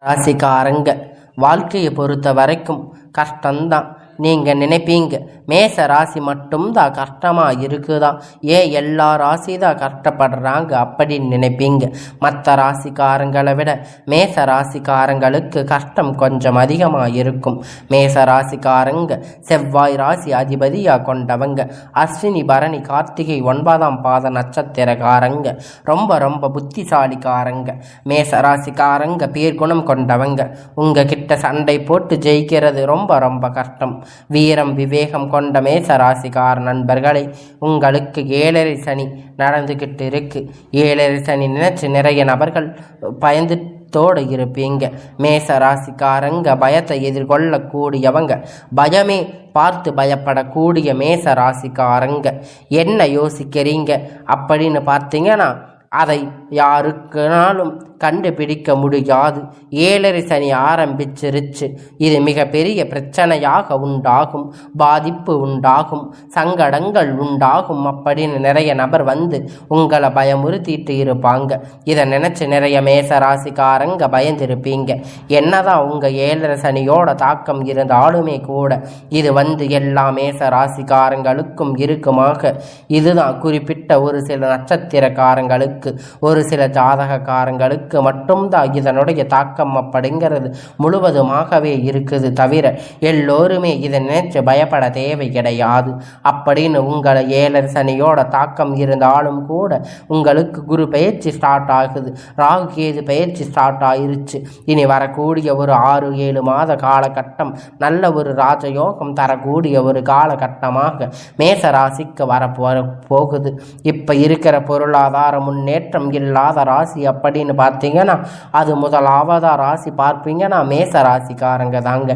ராசிக்காரங்க வாழ்க்கையை பொறுத்த வரைக்கும் கஷ்டம்தான். நீங்கள் நினைப்பீங்க மேச ராசி மட்டும்தான் கஷ்டமாக இருக்குதா, ஏன் எல்லா ராசி தான் கஷ்டப்படுறாங்க அப்படின்னு நினைப்பீங்க. மற்ற ராசிக்காரங்களை விட மேச ராசிக்காரங்களுக்கு கஷ்டம் கொஞ்சம் அதிகமாக இருக்கும். மேச ராசிக்காரங்க செவ்வாய் ராசி அதிபதியாக கொண்டவங்க. அஸ்வினி பரணி கார்த்திகை 9ஆம் பாத நட்சத்திரக்காரங்க. ரொம்ப புத்திசாலிக்காரங்க. மேச ராசிக்காரங்க பேர்குணம் கொண்டவங்க. உங்ககிட்ட சண்டை போட்டு ஜெயிக்கிறது ரொம்ப கஷ்டம். வீரம் விவேகம் கொண்ட மேச ராசிக்கார நண்பர்களை, உங்களுக்கு 7.5 சனி நடந்துகிட்டு இருக்கு. 7.5 சனி நினைச்சு நிறைய நபர்கள் பயந்துட்டோடு இருப்பீங்க. மேச ராசிக்காரங்க பயத்தை எதிர்கொள்ளக்கூடியவங்க. பயமே பார்த்து பயப்படக்கூடிய மேச ராசிக்காரங்க. என்ன யோசிக்கிறீங்க அப்படின்னு பார்த்தீங்கன்னா, அதை யாருக்குனாலும் கண்டுபிடிக்க முடியாது. 7.5 சனி ஆரம்பிச்சிருச்சு. இது மிகப்பெரிய பிரச்சனையாக உண்டாகும், பாதிப்பு உண்டாகும், சங்கடங்கள் உண்டாகும் அப்படின்னு நிறைய நபர் வந்து உங்களை பயமுறுத்திட்டு இருப்பாங்க. இதை நினச்சி நிறைய மேச ராசிக்காரங்க பயந்திருப்பீங்க. என்னதான் உங்கள் 7.5 சனியோட தாக்கம் இருந்தாலுமே கூட இது எல்லா மேச ராசிக்காரங்களுக்கும் இருக்குமாக. இதுதான் குறிப்பிட்ட ஒரு சில நட்சத்திரக்காரங்களுக்கு, ஒரு சில ஜாதகக்காரங்களுக்கு மட்டும்தான் இதனுடைய தாக்கம் அப்படிங்கிறது முழுவதுமாகவே இருக்குது. தவிர எல்லோருமே இதை நினைச்சு பயப்பட தேவை கிடையாது. அப்படின்னு உங்களை 7.5 சனியோட தாக்கம் இருந்தாலும் கூட உங்களுக்கு குரு பயிற்சி ஸ்டார்ட் ஆகுது, ராகு கேது பயிற்சி ஸ்டார்ட் ஆயிருச்சு. இனி வரக்கூடிய ஒரு 6-7 மாத காலகட்டம் நல்ல ஒரு ராஜயோகம் தரக்கூடிய ஒரு காலகட்டமாக மேச ராசிக்கு வரப்போகுது. இப்போ இருக்கிற பொருளாதார முன்னேற்றம் இல்லாத ராசி அப்படின்னு பார்த்தீங்கன்னா, அது முதலாவதா ராசி பார்ப்பீங்கன்னா மேச ராசிக்காரங்க தாங்க.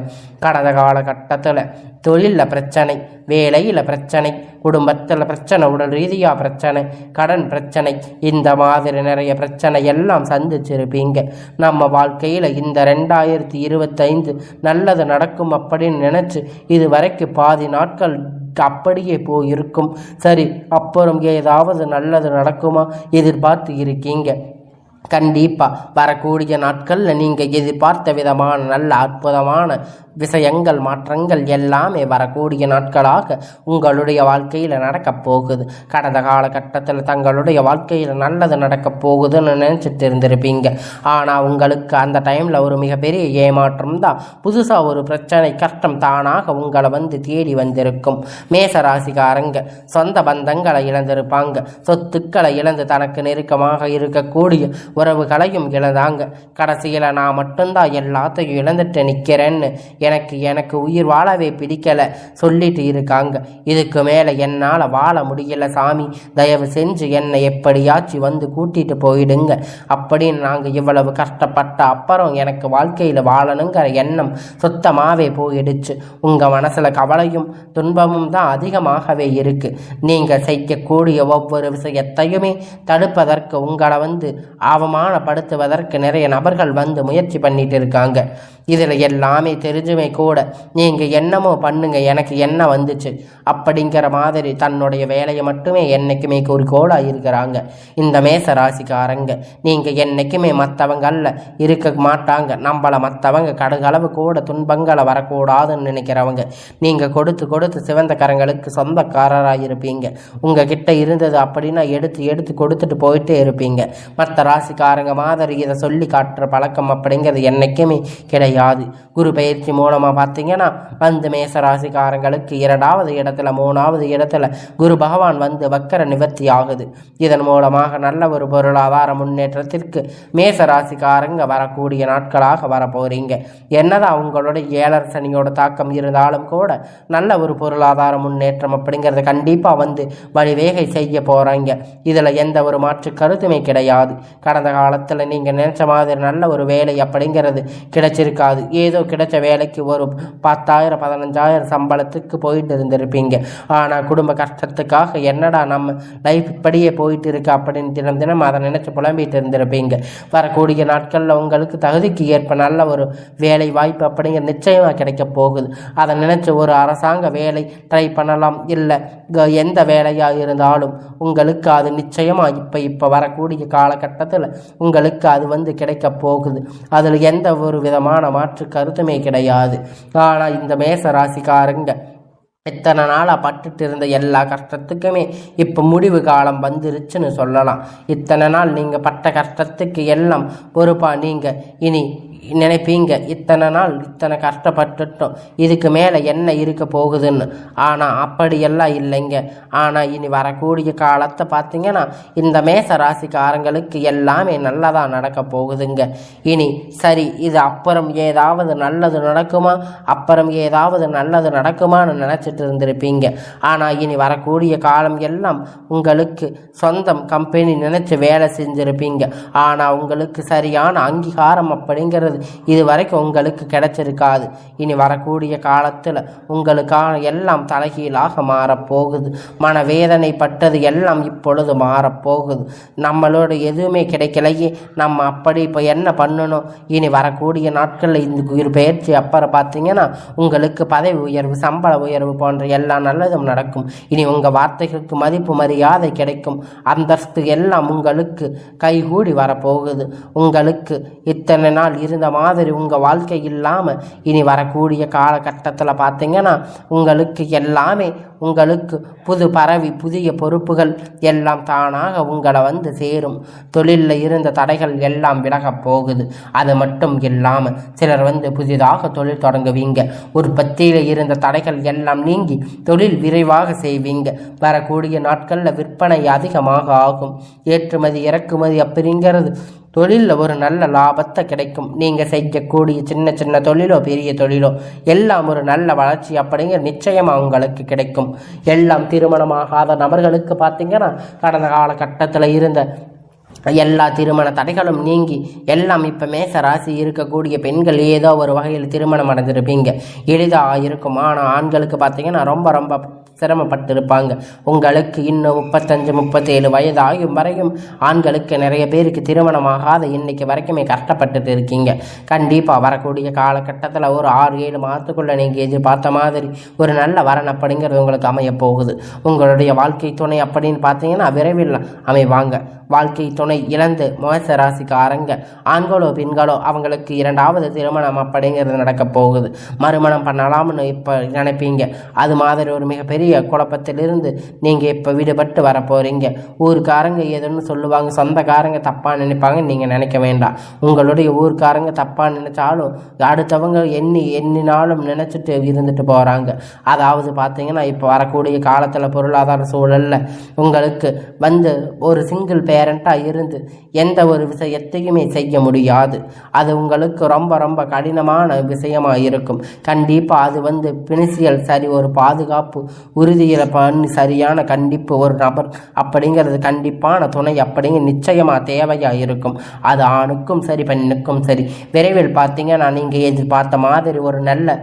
கடந்த காலகட்டத்தில் தொழிலில் பிரச்சனை, வேலையில் பிரச்சனை, குடும்பத்தில் பிரச்சனை, உடல் ரீதியாக பிரச்சனை, கடன் பிரச்சனை, இந்த மாதிரி நிறைய பிரச்சனை எல்லாம் சந்திச்சிருப்பீங்க. நம்ம வாழ்க்கையில் இந்த 2025 நல்லது நடக்கும் அப்படின்னு நினச்சி இது வரைக்கும் பாதி நாட்கள் அப்படியே போயிருக்கும். சரி, அப்புறம் ஏதாவது நல்லது நடக்குமா எதிர்பார்த்து இருக்கீங்க. கண்டிப்பாக வரக்கூடிய நாட்களில் நீங்கள் எதிர்பார்த்த விதமான நல்ல அற்புதமான விஷயங்கள், மாற்றங்கள் எல்லாமே வரக்கூடிய நாட்களாக உங்களுடைய வாழ்க்கையில் நடக்கப் போகுது. கடந்த காலகட்டத்தில் தங்களுடைய வாழ்க்கையில் நல்லது நடக்கப் போகுதுன்னு நினச்சிட்டு இருந்திருப்பீங்க. ஆனால் உங்களுக்கு அந்த டைமில் ஒரு மிகப்பெரிய ஏமாற்றம் தான். புதுசாக ஒரு பிரச்சனை, கஷ்டம் தானாக உங்களை தேடி வந்திருக்கும். மேச ராசிக்காரங்க சொந்த பந்தங்களை இழந்திருப்பாங்க. சொத்துக்களை இழந்து தனக்கு நெருக்கமாக இருக்கக்கூடிய உறவுகளையும் இழந்தாங்க. கடைசியில் நான் மட்டும்தான் எல்லாத்தையும் இழந்துட்டு நிற்கிறேன்னு எனக்கு உயிர் வாழவே பிடிக்கலை சொல்லிட்டு இருக்காங்க. இதுக்கு மேலே என்னால் வாழ முடியல சாமி, தயவு செஞ்சு என்னை எப்படியாச்சும் கூட்டிட்டு போயிடுங்க அப்படின்னு நாங்கள் இவ்வளவு கஷ்டப்பட்ட அப்புறம் எனக்கு வாழ்க்கையில் வாழணுங்கிற எண்ணம் சுத்தமாகவே போயிடுச்சு. உங்கள் மனசில் கவலையும் துன்பமும் தான் அதிகமாகவே இருக்கு. நீங்கள் செய்யக்கூடிய ஒவ்வொரு விஷயத்தையுமே தடுப்பதற்கு, உங்களை அவமானப்படுத்துவதற்கு நிறைய நபர்கள் முயற்சி பண்ணிட்டு இருக்காங்க. இதில் எல்லாமே தெரிஞ்சுமே கூட நீங்கள் என்னமோ பண்ணுங்க, எனக்கு என்ன வந்துச்சு அப்படிங்கிற மாதிரி தன்னுடைய வேலையை மட்டுமே என்றைக்குமே குறிக்கோளாக இருக்கிறாங்க இந்த மேச ராசிக்காரங்க. நீங்கள் என்றைக்குமே மற்றவங்கள இருக்க மாட்டாங்க. நம்மளை மற்றவங்க கடுகளவு கூட துன்பங்களை வரக்கூடாதுன்னு நினைக்கிறவங்க. நீங்கள் கொடுத்து சிவந்த கரங்களுக்கு சொந்தக்காரராக இருப்பீங்க. உங்கள் கிட்ட இருந்தது அப்படின்னா எடுத்து கொடுத்துட்டு போயிட்டே இருப்பீங்க. மற்ற ராசிக்காரங்க மாதிரி இதை சொல்லி காட்டுற பழக்கம் அப்படிங்கிறது என்றைக்குமே கிடையாது. குரு பயிற்சி மூலமாக பார்த்தீங்கன்னா மேச ராசிக்காரங்களுக்கு 2வது இடத்துல 3வது இடத்துல குரு பகவான் வக்கர நிவர்த்தி ஆகுது. இதன் மூலமாக நல்ல ஒரு பொருளாதார முன்னேற்றத்திற்கு மேச ராசிக்காரங்க வரக்கூடிய நாட்களாக வரப்போறீங்க. என்னதான் உங்களுடைய 7.5 சனியோட தாக்கம் இருந்தாலும் கூட நல்ல ஒரு பொருளாதார முன்னேற்றம் அப்படிங்கிறத கண்டிப்பாக வழிவேகை செய்ய போகிறாங்க. இதில் எந்த ஒரு மாற்று கருத்துமே கிடையாது. கடந்த காலத்தில் நீங்கள் நினைச்ச மாதிரி நல்ல ஒரு வேலை அப்படிங்கிறது கிடைச்சிருக்கா கிடைச்சிருக்காது. ஏதோ கிடைச்ச வேலைக்கு ஒரு 10,000 15,000 சம்பளத்துக்கு போயிட்டு இருந்திருப்பீங்க. ஆனால் குடும்ப கஷ்டத்துக்காக என்னடா நம்ம லைஃப் இப்படியே போயிட்டு இருக்கு அப்படின்னு தினம் தினம் அதை நினச்சி புலம்பிட்டு இருந்திருப்பீங்க. வரக்கூடிய நாட்களில் உங்களுக்கு தகுதிக்கு ஏற்ப நல்ல ஒரு வேலை வாய்ப்பு அப்படிங்கிற நிச்சயமாக கிடைக்க போகுது. அதை நினச்சி ஒரு அரசாங்க வேலை ட்ரை பண்ணலாம். இல்லை எந்த வேலையாக இருந்தாலும் உங்களுக்கு அது நிச்சயமாக இப்போ வரக்கூடிய காலகட்டத்தில் உங்களுக்கு அது கிடைக்க போகுது. அதில் எந்த ஒரு விதமான மாற்று கருத்துமே கிடையாது. ஆனால் இந்த மேச ராசிக்காரங்க இத்தனை நாளாக பட்டுட்டு இருந்த எல்லா கஷ்டத்துக்குமே இப்போ முடிவு காலம் வந்துருச்சுன்னு சொல்லலாம். இத்தனை நாள் நீங்கள் பட்ட கஷ்டத்துக்கு எல்லாம் பொறுப்பா நீங்கள் இனி நினைப்பீங்க, இத்தனை நாள் இத்தனை கஷ்டப்பட்டுட்டோம், இதுக்கு மேலே என்ன இருக்க போகுதுன்னு. ஆனால் அப்படியெல்லாம் இல்லைங்க. ஆனால் இனி வரக்கூடிய காலத்தை பார்த்தீங்கன்னா இந்த மேச ராசிக்காரங்களுக்கு எல்லாமே நல்லதாக நடக்க போகுதுங்க. இனி சரி, இது அப்புறம் ஏதாவது நல்லது நடக்குமா, அப்புறம் ஏதாவது நல்லது நடக்குமான்னு நினச்சிட்டு இருந்திருப்பீங்க. ஆனால் இனி வரக்கூடிய காலம் எல்லாம் உங்களுக்கு சொந்தம் கம்பெனி நினச்சி வேலை செஞ்சுருப்பீங்க. ஆனால் உங்களுக்கு சரியான அங்கீகாரம் அப்படிங்கிறது இது வரைக்கும் உங்களுக்கு கிடைச்சிருக்காது. இனி வரக்கூடிய காலத்தில் உங்களுக்கான எல்லாம் தலைகீழாக மாறப்போகுது. மனவேதனைப்பட்டது எல்லாம் இப்பொழுது மாறப்போகுது. நம்மளோட எதுவுமே கிடைக்கலையே, நம்ம அப்படி இப்போ என்ன பண்ணணும்? இனி வரக்கூடிய நாட்களில் இந்த குரு பயிற்சி அப்புறம் பார்த்தீங்கன்னா உங்களுக்கு பதவி உயர்வு, சம்பள உயர்வு போன்ற எல்லா நல்லதும் நடக்கும். இனி உங்கள் வார்த்தைகளுக்கு மதிப்பு மரியாதை கிடைக்கும். அந்தஸ்து எல்லாம் உங்களுக்கு கைகூடி வரப்போகுது. உங்களுக்கு இத்தனை நாள் இருந்த மாதிரி உங்கள் வாழ்க்கை இல்லாமல் இனி வரக்கூடிய காலகட்டத்தில் பார்த்தீங்கன்னா உங்களுக்கு எல்லாமே உங்களுக்கு புதிய பொறுப்புகள் எல்லாம் தானாக உங்களை சேரும். தொழிலில் இருந்த தடைகள் எல்லாம் விலகப் போகுது. அது மட்டும் இல்லாமல் சிலர் புதிதாக தொழில் தொடங்குவீங்க. உற்பத்தியில் இருந்த தடைகள் எல்லாம் நீங்கி தொழில் விரைவாக செய்வீங்க. வரக்கூடிய நாட்களில் விற்பனை அதிகமாக ஆகும். ஏற்றுமதி இறக்குமதி அப்படிங்கிறது தொழிலில் ஒரு நல்ல லாபத்தை கிடைக்கும். நீங்கள் செய்யக்கூடிய சின்ன சின்ன தொழிலோ பெரிய தொழிலோ எல்லாம் ஒரு நல்ல வளர்ச்சி அப்படிங்கிற நிச்சயமாக உங்களுக்கு கிடைக்கும். எல்லாம் திருமணமாகாத நபர்களுக்கு பார்த்தீங்கன்னா கடந்த காலகட்டத்தில் இருந்த எல்லா திருமண தடைகளும் நீங்கி எல்லாம் இப்போ மேச ராசி இருக்கக்கூடிய பெண்கள் ஏதோ ஒரு வகையில் திருமணம் அடைஞ்சிருப்பீங்க. எளிதாக இருக்கும். ஆனால் ஆண்களுக்கு பார்த்தீங்கன்னா ரொம்ப சிரமப்பட்டிருப்பாங்க. உங்களுக்கு இன்னும் 35-37 வயது ஆகும் வரையும் ஆண்களுக்கு நிறைய பேருக்கு திருமணமாகாத இன்னைக்கு வரைக்குமே கஷ்டப்பட்டுட்டு இருக்கீங்க. கண்டிப்பாக வரக்கூடிய காலகட்டத்தில் ஒரு 6-7 மாதத்துக்குள்ளே நீங்கள் எதிர்பார்த்த மாதிரி ஒரு நல்ல வரன் அப்படிங்கிறது உங்களுக்கு அமைய போகுது. உங்களுடைய வாழ்க்கை துணை அப்படின்னு பார்த்தீங்கன்னா விரைவில் அமைவாங்க. வாழ்க்கை துணை இழந்து மேச ராசிக்காரங்க ஆண்களோ பெண்களோ அவங்களுக்கு 2வது திருமணம் அப்படிங்கிறது நடக்க போகுது. மறுமணம் பண்ணலாம்னு இப்போ நினைப்பீங்க. அது மாதிரி ஒரு மிகப்பெரிய குழப்பத்திலிருந்து நீங்கள் இப்போ விடுபட்டு வர போகிறீங்க. ஊருக்காரங்க எதுன்னு சொல்லுவாங்க, சொந்தக்காரங்க தப்பாக நினைப்பாங்க, நீங்கள் நினைக்க வேண்டாம். உங்களுடைய ஊருக்காரங்க தப்பாக நினைச்சாலும் அடுத்தவங்க எண்ணினாலும் நினச்சிட்டு இருந்துட்டு போகிறாங்க. அதாவது பார்த்தீங்கன்னா இப்போ வரக்கூடிய காலத்தில் பொருளாதார சூழலில் உங்களுக்கு ஒரு சிங்கிள் பேரண்ட்டாக இருந்து எந்த ஒரு விஷயத்தையுமே செய்ய முடியாது. அது உங்களுக்கு ரொம்ப கடினமான விஷயமாக இருக்கும். கண்டிப்பாக அது பினிசியல் சரி, ஒரு பாதுகாப்பு உறுதியில் பண்ணி சரியான கண்டிப்பு ஒரு நபர் அப்படிங்கிறது கண்டிப்பான துணை அப்படிங்கிற நிச்சயமாக தேவையாக இருக்கும். அது ஆணுக்கும் சரி பெண்ணுக்கும் சரி. விரைவில் பார்த்தீங்கன்னா நீங்கள் எதிர்பார்த்த மாதிரி ஒரு நல்ல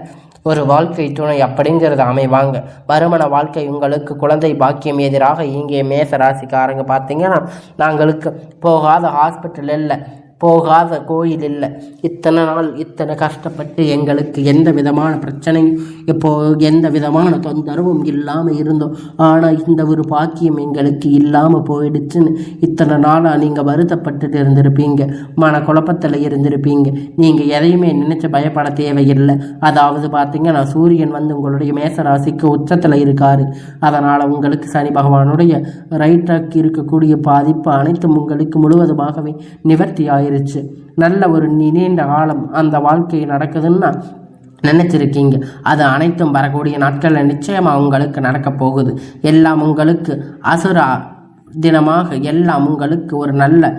ஒரு வாழ்க்கை துணை அப்படிங்கிறது அமைவாங்க. வருமான வாழ்க்கை உங்களுக்கு குழந்தை பாக்கியம் எதிராக இங்கே மேச ராசிக்காரங்க பார்த்தீங்கன்னா நாங்களுக்கு போகாத ஹாஸ்பிட்டல் இல்லை, போகாத கோயில் இல்லை. இத்தனை நாள் இத்தனை கஷ்டப்பட்டு எங்களுக்கு எந்த விதமான பிரச்சனையும் எந்த விதமான தொந்தரவும் இல்லாமல் இருந்தோம். ஆனால் இந்த ஒரு பாக்கியம் எங்களுக்கு இல்லாமல் போயிடுச்சுன்னு இத்தனை நாளாக நீங்கள் வருத்தப்பட்டுட்டு இருந்திருப்பீங்க. மன குழப்பத்தில் இருந்திருப்பீங்க. நீங்கள் எதையுமே நினைச்சு பயப்பட தேவையில்லை. அதாவது பார்த்தீங்கன்னா சூரியன் உங்களுடைய மேசராசிக்கு உச்சத்தில் இருக்காரு. அதனால் உங்களுக்கு சனி பகவானுடைய ரைட்டாக்கு இருக்கக்கூடிய பாதிப்பு அனைத்தும் உங்களுக்கு முழுவதுமாகவே நிவர்த்தி ஆயிருக்கு. நல்ல ஒரு நீண்ட காலம் அந்த வாழ்க்கை நடக்குதுன்னா நினைச்சிருக்கீங்க. அது அனைத்தும் வரக்கூடிய நாட்களில் நிச்சயமாக உங்களுக்கு நடக்க போகுது. எல்லாம் உங்களுக்கு அசுரா தினமாக எல்லாம் உங்களுக்கு ஒரு நல்ல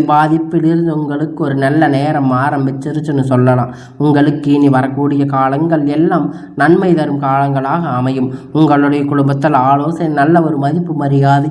பாதிப்பிலிருந்து உங்களுக்கு ஒரு நல்ல நேரம் ஆரம்பிச்சிருச்சுன்னு சொல்லலாம். உங்களுக்கு இனி வரக்கூடிய காலங்கள் எல்லாம் நன்மை தரும் காலங்களாக அமையும். உங்களுடைய குடும்பத்தில் ஆலோசனை நல்ல ஒரு மதிப்பு மரியாதை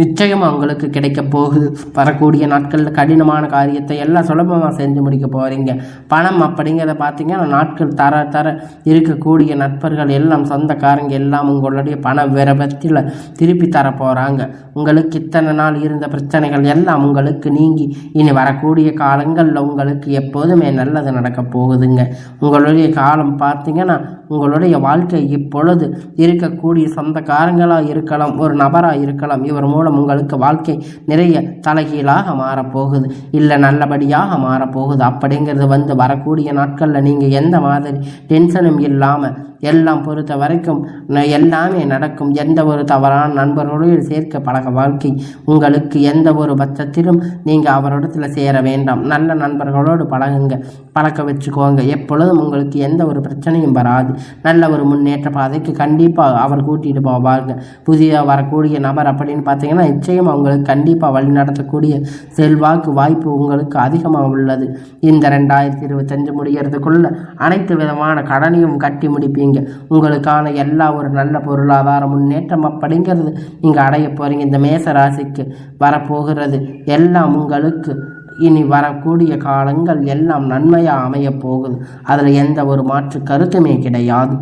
நிச்சயமாக உங்களுக்கு கிடைக்க போகுது. வரக்கூடிய நாட்களில் கடினமான காரியத்தை எல்லாம் சுலபமாக செஞ்சு முடிக்க போகிறீங்க. பணம் அப்படிங்கிறத பார்த்தீங்கன்னா நாட்கள் தர இருக்கக்கூடிய நட்பர்கள் எல்லாம் சொந்தக்காரங்க எல்லாம் உங்களுடைய பண விரபத்தில் திருப்பி தர போகிறாங்க. உங்களுக்கு இத்தனை நாள் இருந்த பிரச்சனைகள் எல்லாம் உங்களுக்கு நீங்கி இனி வரக்கூடிய காலங்களில் உங்களுக்கு எப்போதுமே நல்லது நடக்க போகுதுங்க. உங்களுடைய காலம் பார்த்தீங்கன்னா உங்களுடைய வாழ்க்கை இப்பொழுது இருக்கக்கூடிய சொந்தக்காரங்களாக இருக்கலாம், ஒரு நபராக இருக்கலாம். இவர் மூலம் உங்களுக்கு வாழ்க்கை நிறைய தலைகீழாக மாறப்போகுது, இல்லை நல்லபடியாக மாறப்போகுது. அப்படிங்கிறது வரக்கூடிய நாட்களில் நீங்கள் எந்த மாதிரி டென்ஷனும் இல்லாமல் எல்லாம் பொறுத்த வரைக்கும் எல்லாமே நடக்கும். எந்த ஒரு தவறான நண்பர்களோடு சேர்க்க பழக வாழ்க்கை உங்களுக்கு எந்த ஒரு பட்சத்திலும் நீங்கள் அவரிடத்தில் சேர வேண்டாம். நல்ல நண்பர்களோடு பழக்க வச்சுக்கோங்க. எப்பொழுதும் உங்களுக்கு எந்த ஒரு பிரச்சனையும் வராது. நல்ல ஒரு முன்னேற்ற பாதைக்கு கண்டிப்பாக அவர் கூட்டிகிட்டு போவாங்க. புதிய வரக்கூடிய நபர் அப்படின்னு பார்த்தீங்கன்னா நிச்சயம் அவங்களுக்கு கண்டிப்பாக வழி நடத்தக்கூடிய செல்வாக்கு வாய்ப்பு உங்களுக்கு அதிகமாக உள்ளது. இந்த 2025 முடிகிறதுக்குள்ள அனைத்து விதமான கடனையும் கட்டி முடிப்பீங்க. உங்களுக்கான எல்லா ஒரு நல்ல பொருளாதார முன்னேற்றம் அப்படிங்கிறது நீங்கள் அடைய போகிறீங்க. இந்த மேச ராசிக்கு வரப்போகிறது எல்லாம் உங்களுக்கு இனி வரக்கூடிய காலங்கள் எல்லாம் நன்மையாக அமைய போகுது. அதில் எந்த ஒரு மாற்று கருத்துமே கிடையாது.